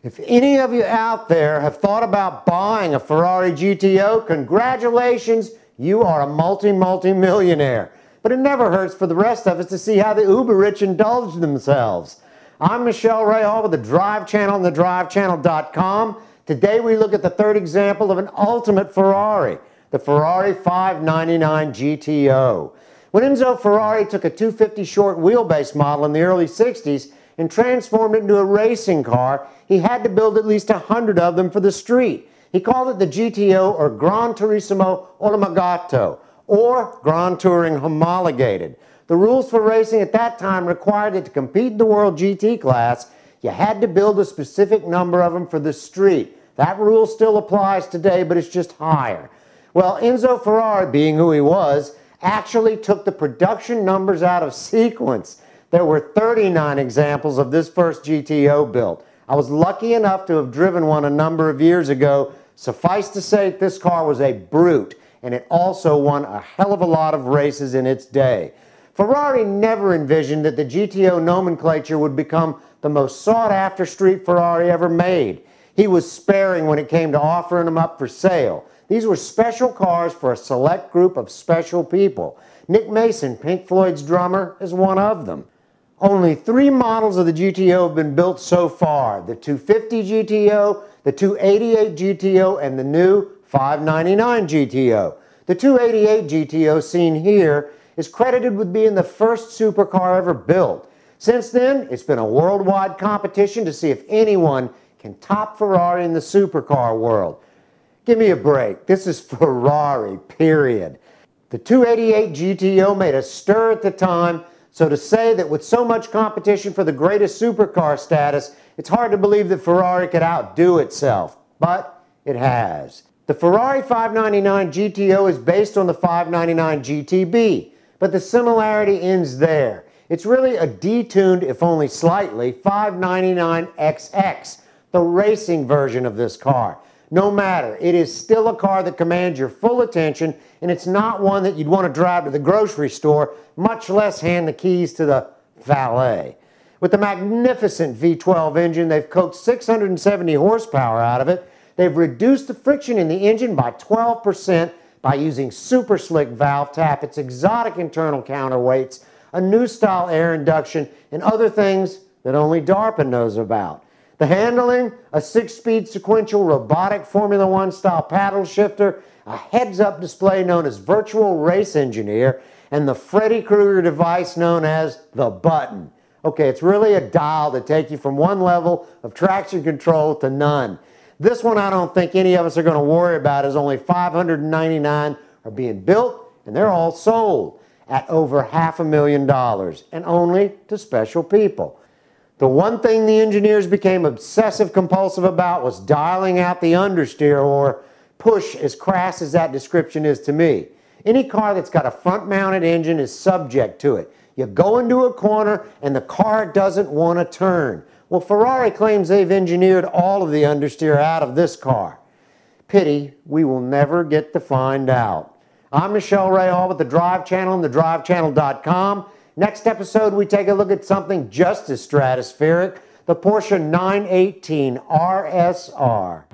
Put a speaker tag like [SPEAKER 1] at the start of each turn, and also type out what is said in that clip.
[SPEAKER 1] If any of you out there have thought about buying a Ferrari GTO, congratulations, you are a multi-millionaire. But it never hurts for the rest of us to see how the uber-rich indulge themselves. I'm Michelle Ray Hall with the Drive Channel and thedrivechannel.com. Today we look at the third example of an ultimate Ferrari, the Ferrari 599 GTO. When Enzo Ferrari took a 250 short wheelbase model in the early 60s and transformed it into a racing car, he had to build at least 100 of them for the street. He called it the GTO, or Gran Turismo Omologato, or Grand Touring Homologated. The rules for racing at that time required that to compete in the World GT class, you had to build a specific number of them for the street. That rule still applies today, but it's just higher. Well, Enzo Ferrari, being who he was, actually took the production numbers out of sequence. There were 39 examples of this first GTO built. I was lucky enough to have driven one a number of years ago. Suffice to say, this car was a brute, and it also won a hell of a lot of races in its day. Ferrari never envisioned that the GTO nomenclature would become the most sought-after street Ferrari ever made. He was sparing when it came to offering them up for sale. These were special cars for a select group of special people. Nick Mason, Pink Floyd's drummer, is one of them. Only 3 models of the GTO have been built so far: the 250 GTO, the 288 GTO, and the new 599 GTO. The 288 GTO seen here is credited with being the first supercar ever built. Since then, it's been a worldwide competition to see if anyone can top Ferrari in the supercar world. Give me a break. This is Ferrari, period. The 288 GTO made a stir at the time, so to say that with so much competition for the greatest supercar status, it's hard to believe that Ferrari could outdo itself, but it has. The Ferrari 599 GTO is based on the 599 GTB, but the similarity ends there. It's really a detuned, if only slightly, 599XX, the racing version of this car. No matter, it is still a car that commands your full attention, and it's not one that you'd want to drive to the grocery store, much less hand the keys to the valet. With the magnificent V12 engine, they've coaxed 670 horsepower out of it. They've reduced the friction in the engine by 12% by using super slick valve tappets, exotic internal counterweights, a new style air induction, and other things that only DARPA knows about. The handling, a 6-speed sequential robotic Formula One style paddle shifter, a heads-up display known as Virtual Race Engineer, and the Freddy Krueger device known as the button. Okay, it's really a dial to take you from one level of traction control to none. This one I don't think any of us are going to worry about, as only 599 are being built, and they're all sold at over $500,000, and only to special people. The one thing the engineers became obsessive compulsive about was dialing out the understeer, or push, as crass as that description is to me. Any car that's got a front-mounted engine is subject to it. You go into a corner and the car doesn't want to turn. Well, Ferrari claims they've engineered all of the understeer out of this car. Pity we will never get to find out. I'm Michelle Ray Hall with the Drive Channel and thedrivechannel.com. Next episode, we take a look at something just as stratospheric, the Porsche 918 RSR.